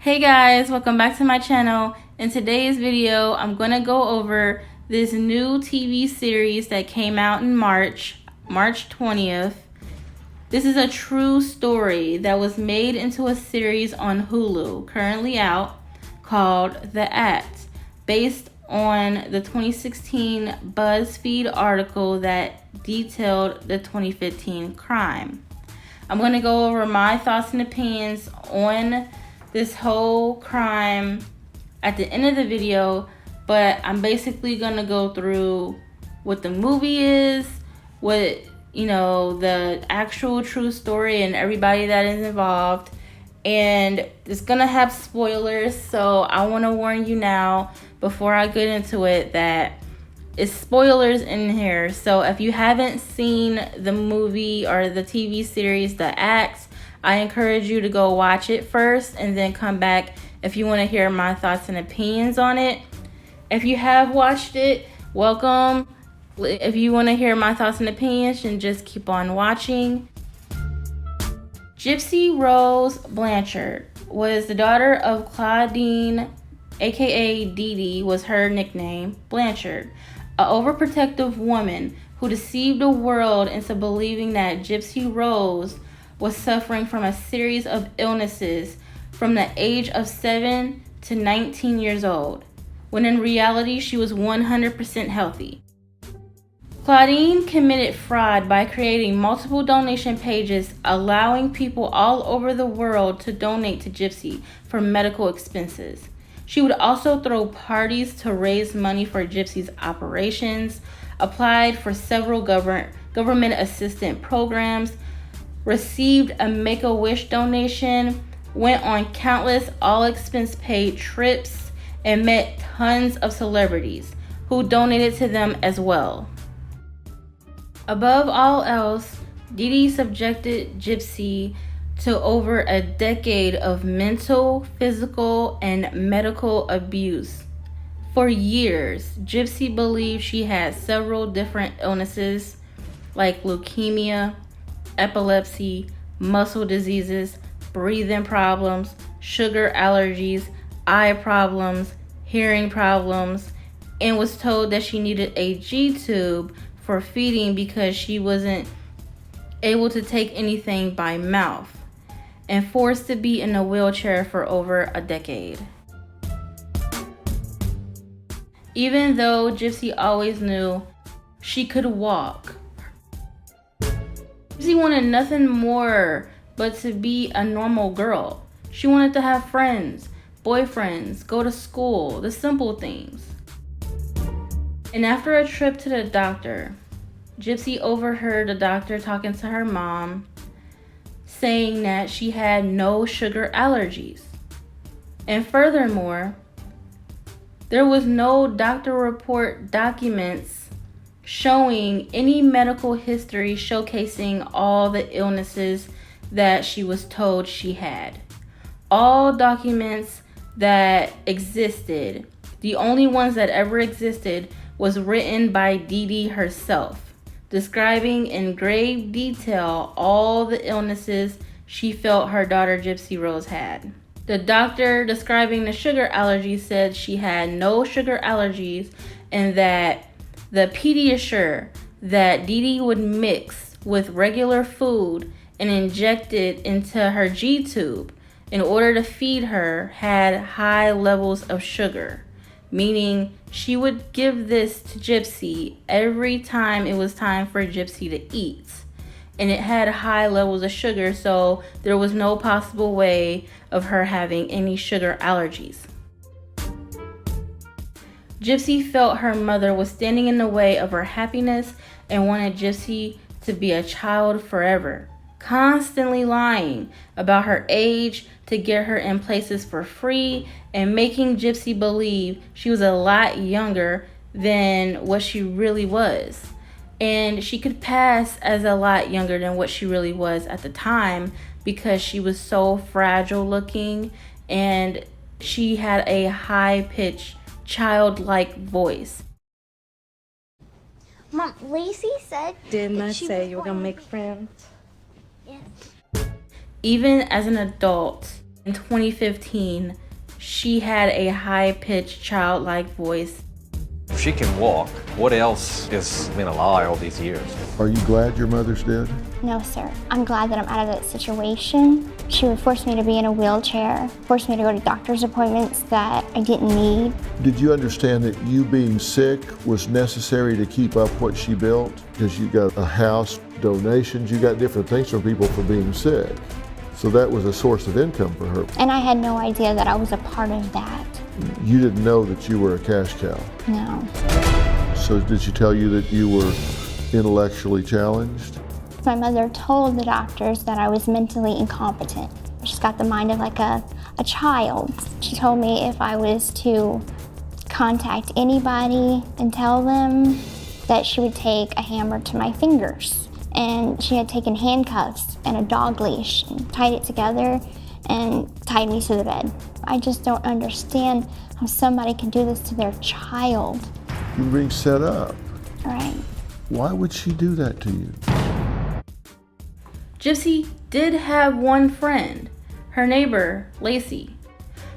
Hey guys, welcome back to my channel. In today's video, I'm going to go over this new TV series that came out in March 20th. This is a true story that was made into a series on Hulu, currently out, called The Act, based on the 2016 BuzzFeed article that detailed the 2015 crime. I'm going to go over my thoughts and opinions on this whole crime at the end of the video, but I'm basically gonna go through what the movie is, what the actual true story and everybody that is involved, and it's gonna have spoilers, so I want to warn you now before I get into it that it's spoilers in here. So if you haven't seen the movie or the TV series The Act, I encourage you to go watch it first and then come back if you want to hear my thoughts and opinions on it. If you have watched it, welcome. If you want to hear my thoughts and opinions, then just keep on watching. Gypsy Rose Blanchard was the daughter of Claudine, aka Dee Dee was her nickname, Blanchard, an overprotective woman who deceived the world into believing that Gypsy Rose was suffering from a series of illnesses from the age of 7 to 19 years old, when in reality she was 100% healthy. Claudine committed fraud by creating multiple donation pages, allowing people all over the world to donate to Gypsy for medical expenses. She would also throw parties to raise money for Gypsy's operations, applied for several government assistance programs, received a Make-A-Wish donation, went on countless all-expense-paid trips, and met tons of celebrities who donated to them as well. Above all else, Dee Dee subjected Gypsy to over a decade of mental, physical, and medical abuse. For years, Gypsy believed she had several different illnesses like leukemia, epilepsy, muscle diseases, breathing problems, sugar allergies, eye problems, hearing problems, and was told that she needed a G-tube for feeding because she wasn't able to take anything by mouth, and forced to be in a wheelchair for over a decade. Even though Gypsy always knew she could walk, Gypsy wanted nothing more but to be a normal girl. She wanted to have friends, boyfriends, go to school, the simple things. And after a trip to the doctor, Gypsy overheard the doctor talking to her mom, saying that she had no sugar allergies. And furthermore, there was no doctor report documents showing any medical history showcasing all the illnesses that she was told she had. All documents that existed, the only ones that ever existed, was written by Dee Dee herself, describing in grave detail all the illnesses she felt her daughter Gypsy Rose had. The doctor describing the sugar allergies said she had no sugar allergies, and that the Pediasure that Dee Dee would mix with regular food and inject it into her G-tube in order to feed her had high levels of sugar, meaning she would give this to Gypsy every time it was time for Gypsy to eat. And it had high levels of sugar, so there was no possible way of her having any sugar allergies. Gypsy felt her mother was standing in the way of her happiness and wanted Gypsy to be a child forever, constantly lying about her age to get her in places for free and making Gypsy believe she was a lot younger than what she really was. And she could pass as a lot younger than what she really was at the time because she was so fragile looking and she had a high-pitched, childlike voice. Mom, Lacey said... Didn't I say you were going to make friends? Yes. Even as an adult, In 2015, she had a high-pitched, childlike voice. If she can walk, what else has been a lie all these years? Are you glad your mother's dead? No, sir. I'm glad that I'm out of that situation. She would force me to be in a wheelchair, force me to go to doctor's appointments that I didn't need. Did you understand that you being sick was necessary to keep up what she built? Because you got a house, donations, you got different things from people for being sick. So that was a source of income for her. And I had no idea that I was a part of that. You didn't know that you were a cash cow. No. So did she tell you that you were intellectually challenged? My mother told the doctors that I was mentally incompetent. She's got the mind of like a child. She told me if I was to contact anybody and tell them that she would take a hammer to my fingers. And she had taken handcuffs and a dog leash and tied it together and tied me to the bed. I just don't understand how somebody can do this to their child. You were being set up. Right. Why would she do that to you? Gypsy did have one friend, her neighbor, Lacey,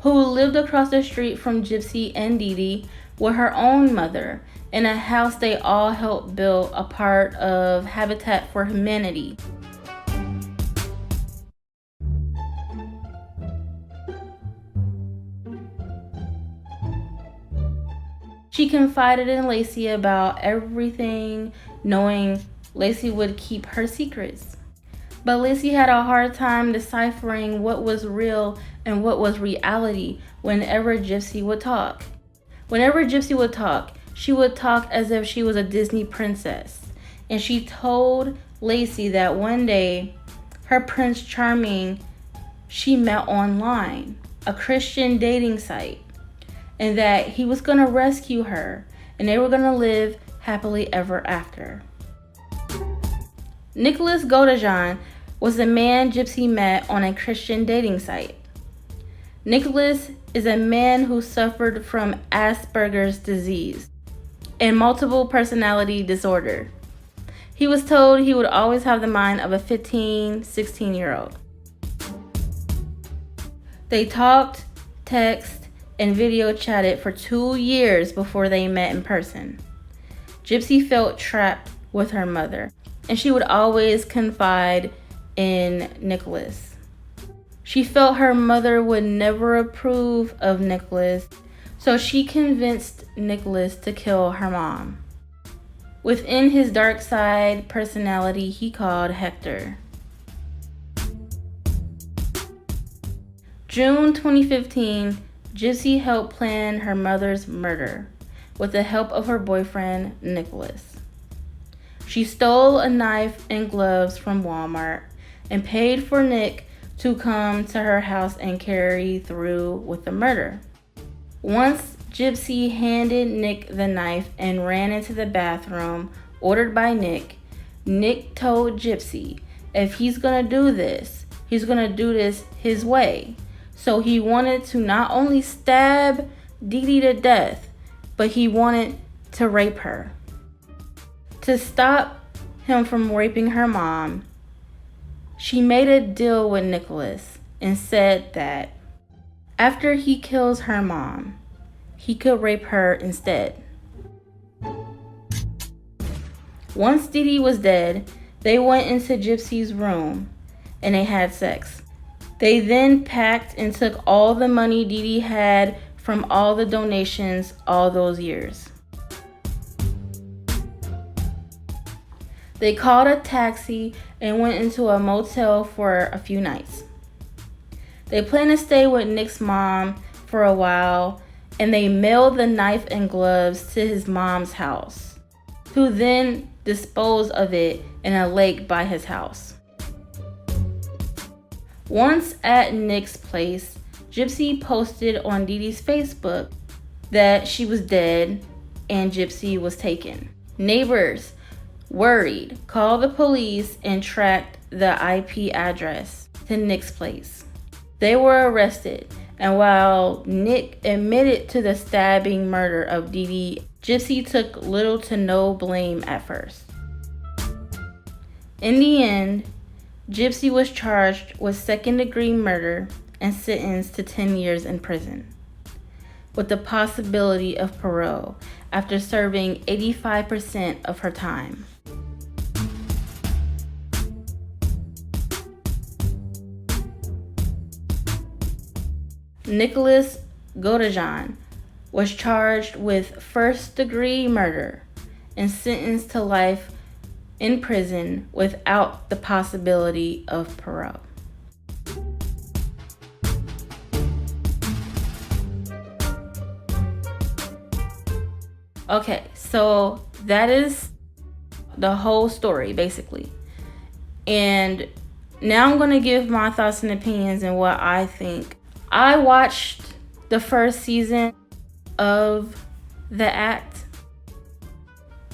who lived across the street from Gypsy and Dee Dee with her own mother in a house they all helped build, a part of Habitat for Humanity. She confided in Lacey about everything, knowing Lacey would keep her secrets. But Lacey had a hard time deciphering what was real and what was reality whenever Gypsy would talk. Whenever Gypsy would talk, she would talk as if she was a Disney princess. And she told Lacey that one day, her Prince Charming she met online, a Christian dating site, and that he was going to rescue her and they were going to live happily ever after. Nicholas Godejohn was the man Gypsy met on a Christian dating site. Nicholas is a man who suffered from Asperger's disease and multiple personality disorder. He was told he would always have the mind of a 15, 16-year-old. They talked, text, and video chatted for 2 years before they met in person. Gypsy felt trapped with her mother, and she would always confide in Nicholas. She felt her mother would never approve of Nicholas, so she convinced Nicholas to kill her mom. Within his dark side personality, he called Hector. June 2015, Gypsy helped plan her mother's murder with the help of her boyfriend, Nicholas. She stole a knife and gloves from Walmart and paid for Nick to come to her house and carry through with the murder. Once Gypsy handed Nick the knife and ran into the bathroom ordered by Nick, Nick told Gypsy if he's gonna do this, he's gonna do this his way. So he wanted to not only stab Dee Dee to death, but he wanted to rape her. To stop him from raping her mom, she made a deal with Nicholas and said that after he kills her mom, he could rape her instead. Once Dee Dee was dead, they went into Gypsy's room and they had sex. They then packed and took all the money Dee Dee had from all the donations all those years. They called a taxi and went into a motel for a few nights. They planned to stay with Nick's mom for a while, and they mailed the knife and gloves to his mom's house, who then disposed of it in a lake by his house. Once at Nick's place, Gypsy posted on Dee Dee's Facebook that she was dead and Gypsy was taken. Neighbors, worried, called the police and tracked the IP address to Nick's place. They were arrested, and while Nick admitted to the stabbing murder of Dee Dee, Gypsy took little to no blame at first. In the end, Gypsy was charged with second-degree murder, and sentenced to 10 years in prison, with the possibility of parole after serving 85% of her time. Nicholas Godejohn was charged with first-degree murder and sentenced to life in prison without the possibility of parole. Okay, so that is the whole story, basically. And now I'm going to give my thoughts and opinions and what I think. I watched the first season of The Act.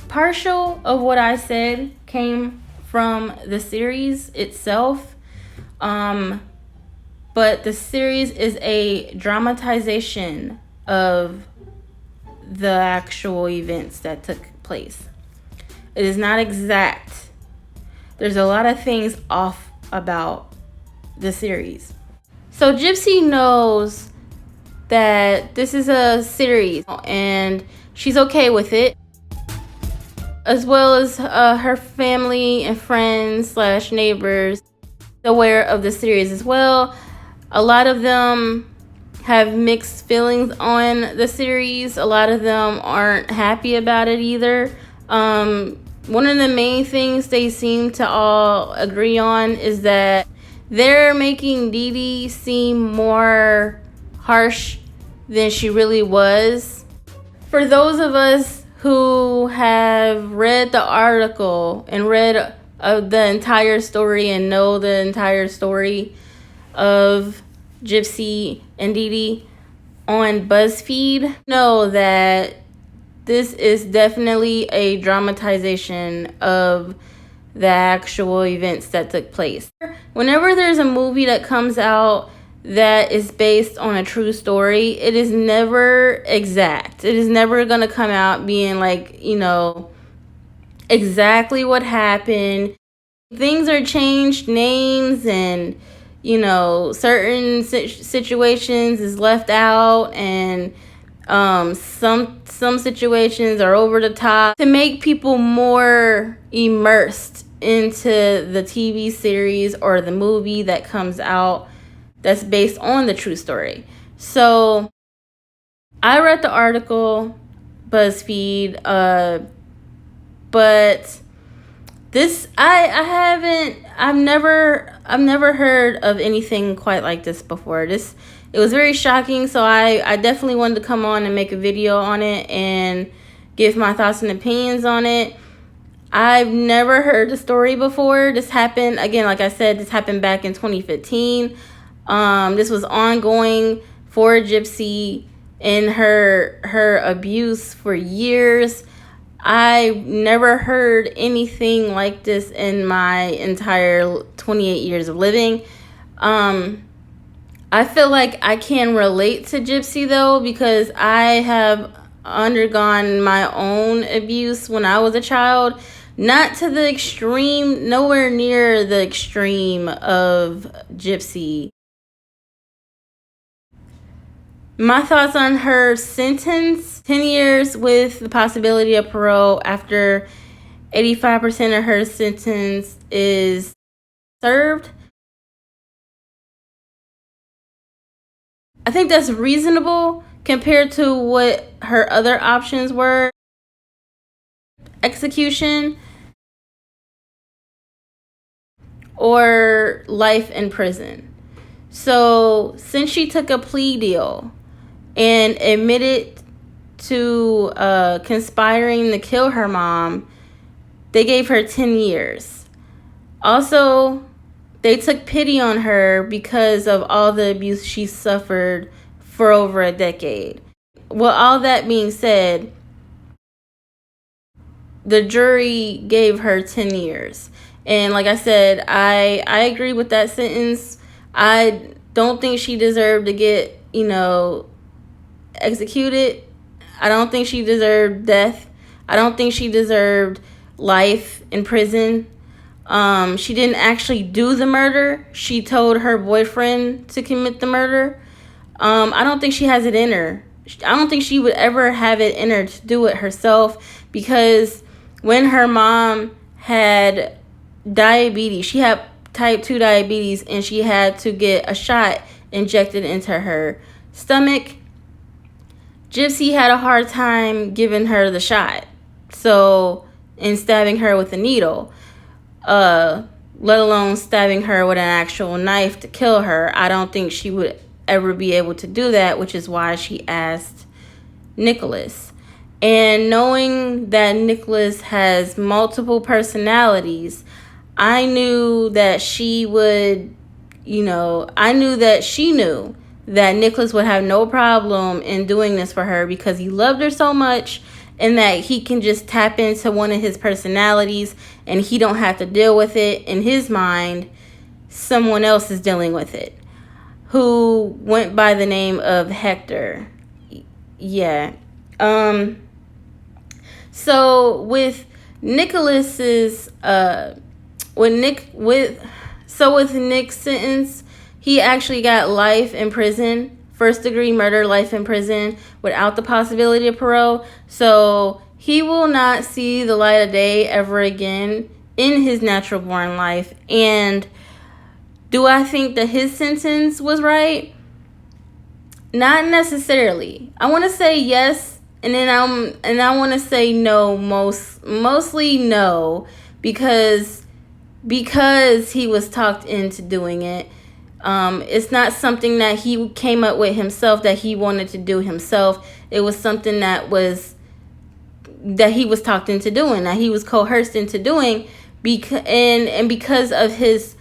Partial of what I said came from the series itself. But the series is a dramatization of the actual events that took place. It is not exact. There's a lot of things off about the series. So Gypsy knows that this is a series and she's okay with it, as well as her family and friends / neighbors aware of the series as well. A lot of them have mixed feelings on the series. A lot of them aren't happy about it either. One of the main things they seem to all agree on is that they're making Dee Dee seem more harsh than she really was. For those of us who have read the article and read the entire story and know the entire story of Gypsy and Dee Dee on BuzzFeed, know that this is definitely a dramatization of the actual events that took place. Whenever there's a movie that comes out that is based on a true story, it is never exact. It is never going to come out being like, exactly what happened. Things are changed, names and, certain situations is left out, and some situations are over the top to make people more immersed into the TV series or the movie that comes out that's based on the true story. So I read the article, BuzzFeed, but this I've never heard of anything quite like this before. It was very shocking, so I definitely wanted to come on and make a video on it and give my thoughts and opinions on it. I've never heard the story before. This happened, again, like I said, this happened back in 2015. This was ongoing for Gypsy and her abuse for years. I never heard anything like this in my entire 28 years of living. I feel like I can relate to Gypsy though, because I have undergone my own abuse when I was a child. Not to the extreme, nowhere near the extreme of Gypsy. My thoughts on her sentence: 10 years with the possibility of parole after 85% of her sentence is served. I think that's reasonable compared to what her other options were. Execution or life in prison. So since she took a plea deal and admitted to conspiring to kill her mom, they gave her 10 years. Also, they took pity on her because of all the abuse she suffered for over a decade. Well, all that being said, the jury gave her 10 years. And like I said, I agree with that sentence. I don't think she deserved to get, executed. I don't think she deserved death. I don't think she deserved life in prison. She didn't actually do the murder. She told her boyfriend to commit the murder. I don't think she has it in her. I don't think she would ever have it in her to do it herself, because when her mom had diabetes, she had type 2 diabetes, and she had to get a shot injected into her stomach. Gypsy had a hard time giving her the shot, and stabbing her with a needle, let alone stabbing her with an actual knife to kill her. I don't think she would ever be able to do that, which is why she asked Nicholas. And knowing that Nicholas has multiple personalities, I knew that she would, I knew that she knew that Nicholas would have no problem in doing this for her, because he loved her so much, and that he can just tap into one of his personalities and he don't have to deal with it. In his mind, someone else is dealing with it, who went by the name of Hector. Yeah. So with Nicholas's with Nick's sentence, he actually got life in prison, first degree murder, life in prison without the possibility of parole. So he will not see the light of day ever again in his natural born life. And do I think that his sentence was right? Not necessarily. I want to say yes, and then I want to say no. Mostly no, because he was talked into doing it. It's not something that he came up with himself, that he wanted to do himself. It was something that he was talked into doing, that he was coerced into doing, because of his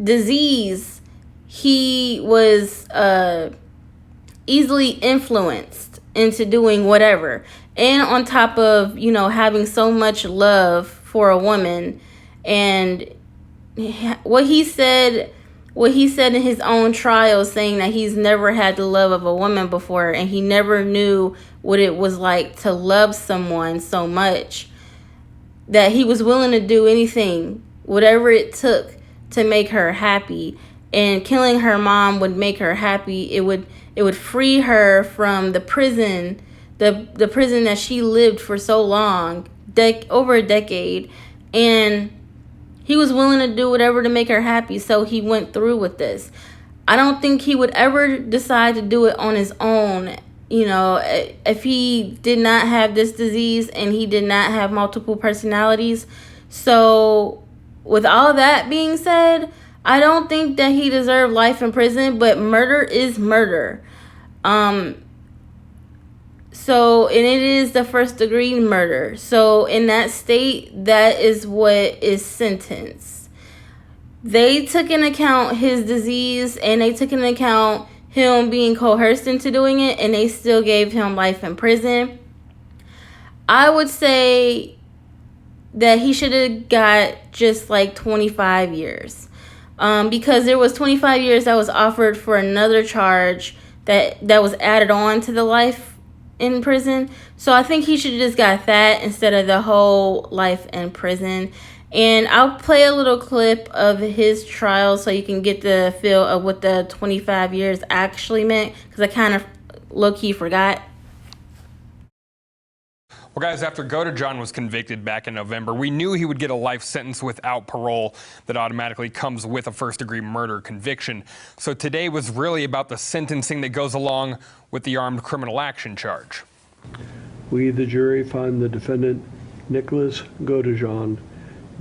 disease, he was easily influenced into doing whatever. And on top of, having so much love for a woman, and what he said in his own trial, saying that he's never had the love of a woman before, and he never knew what it was like to love someone so much, that he was willing to do anything, whatever it took, to make her happy. And killing her mom would make her happy. It would free her from the prison, the prison that she lived for so long, over a decade. And he was willing to do whatever to make her happy, so he went through with this. I don't think he would ever decide to do it on his own. If he did not have this disease and he did not have multiple personalities. So with all that being said, I don't think that he deserved life in prison, but murder is murder. So, and it is the first degree murder. So in that state, that is what is sentenced. They took into account his disease, and they took into account him being coerced into doing it, and they still gave him life in prison. I would say that he should have got just like 25 years. Because there was 25 years that was offered for another charge that was added on to the life in prison. So I think he should have just got that instead of the whole life in prison. And I'll play a little clip of his trial so you can get the feel of what the 25 years actually meant, because I kind of low-key forgot. Well, guys, after Godejohn was convicted back in November, we knew he would get a life sentence without parole that automatically comes with a first-degree murder conviction. So today was really about the sentencing that goes along with the armed criminal action charge. We, the jury, find the defendant, Nicholas Godejohn,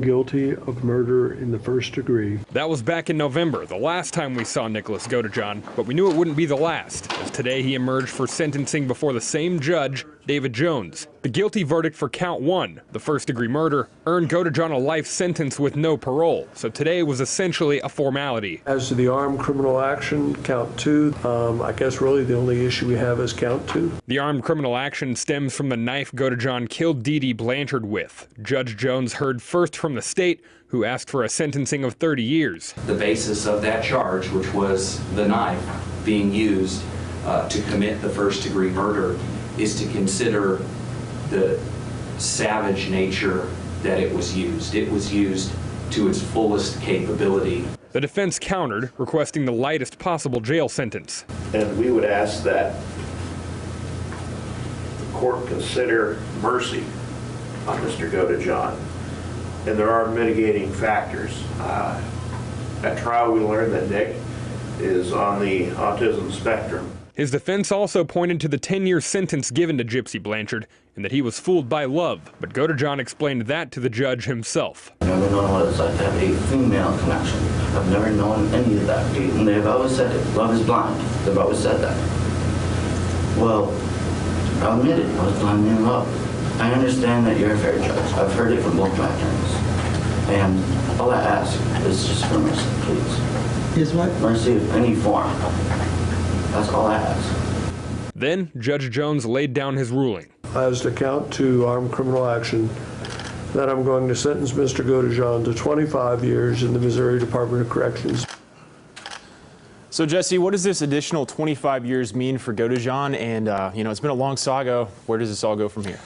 guilty of murder in the first degree. That was back in November, the last time we saw Nicholas Godejohn, but we knew it wouldn't be the last, as today he emerged for sentencing before the same judge, David Jones. The guilty verdict for count 1, the first-degree murder, earned Godejohn a life sentence with no parole, so today was essentially a formality. As to the armed criminal action, count 2, I guess really the only issue we have is count 2. The armed criminal action stems from the knife Godejohn killed Dee Dee Blanchard with. Judge Jones heard first from the state, who asked for a sentencing of 30 years. The basis of that charge, which was the knife being used to commit the first-degree murder, is to consider the savage nature that it was used. It was used to its fullest capability. The defense countered, requesting the lightest possible jail sentence. And we would ask that the court consider mercy on Mr. Godejohn. And there are mitigating factors. At trial, we learned that Nick is on the autism spectrum. His defense also pointed to the 10-year sentence given to Gypsy Blanchard and that he was fooled by love, but Godejohn explained that to the judge himself. I've never known what it's like to have a female connection. I've never known any of that. And they've always said it. Love is blind. They've always said that. Well, I'll admit it. I was blind in love. I understand that you're a fair judge. I've heard it from both my attorneys. And all I ask is just for mercy, please. Is what? Mercy of any form. That's all I ask. Then Judge Jones laid down his ruling. As to count 2 armed criminal action, that I'm going to sentence Mr. Godejohn to 25 years in the Missouri Department of Corrections. So Jesse, what does this additional 25 years mean for Godejohn? And it's been a long saga. Where does this all go from here?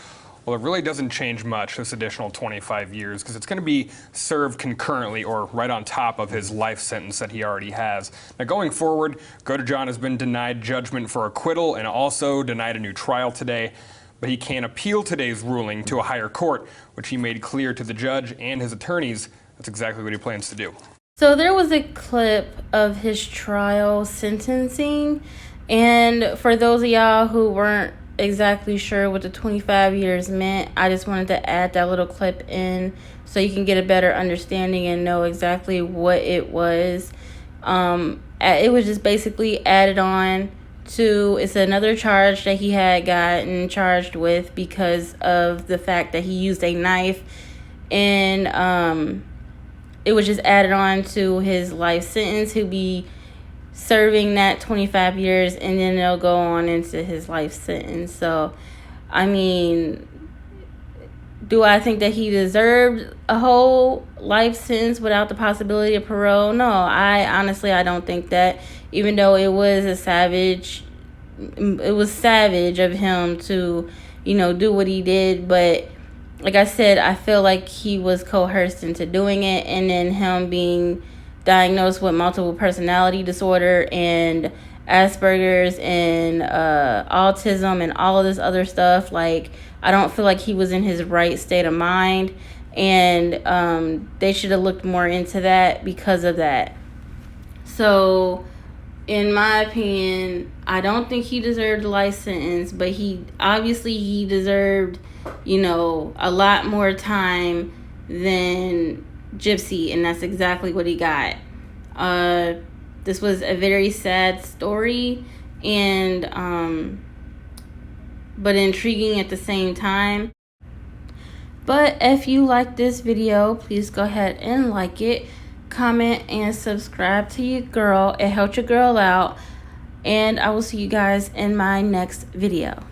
Well, it really doesn't change much, this additional 25 years, because it's going to be served concurrently or right on top of his life sentence that he already has. Now, going forward, Godejohn has been denied judgment for acquittal and also denied a new trial today, but he can appeal today's ruling to a higher court, which he made clear to the judge and his attorneys that's exactly what he plans to do. So there was a clip of his trial sentencing, and for those of y'all who weren't exactly sure what the 25 years meant, I just wanted to add that little clip in so you can get a better understanding and know exactly what it was. It was just basically added on to, it's another charge that he had gotten charged with because of the fact that he used a knife, and it was just added on to his life sentence. He'll be serving that 25 years, and then they'll go on into his life sentence. So, I mean, do I think that he deserved a whole life sentence without the possibility of parole? No, I don't think that, even though it was savage of him to, do what he did. But like I said, I feel like he was coerced into doing it, and then him being diagnosed with multiple personality disorder and Asperger's and autism and all of this other stuff. Like, I don't feel like he was in his right state of mind, and they should have looked more into that because of that. So, in my opinion, I don't think he deserved a life sentence, but he deserved, a lot more time than Gypsy, and that's exactly what he got. This was a very sad story, and but intriguing at the same time. But if you like this video, please go ahead and like it, comment, and subscribe to your girl. It helped your girl out, and I will see you guys in my next video.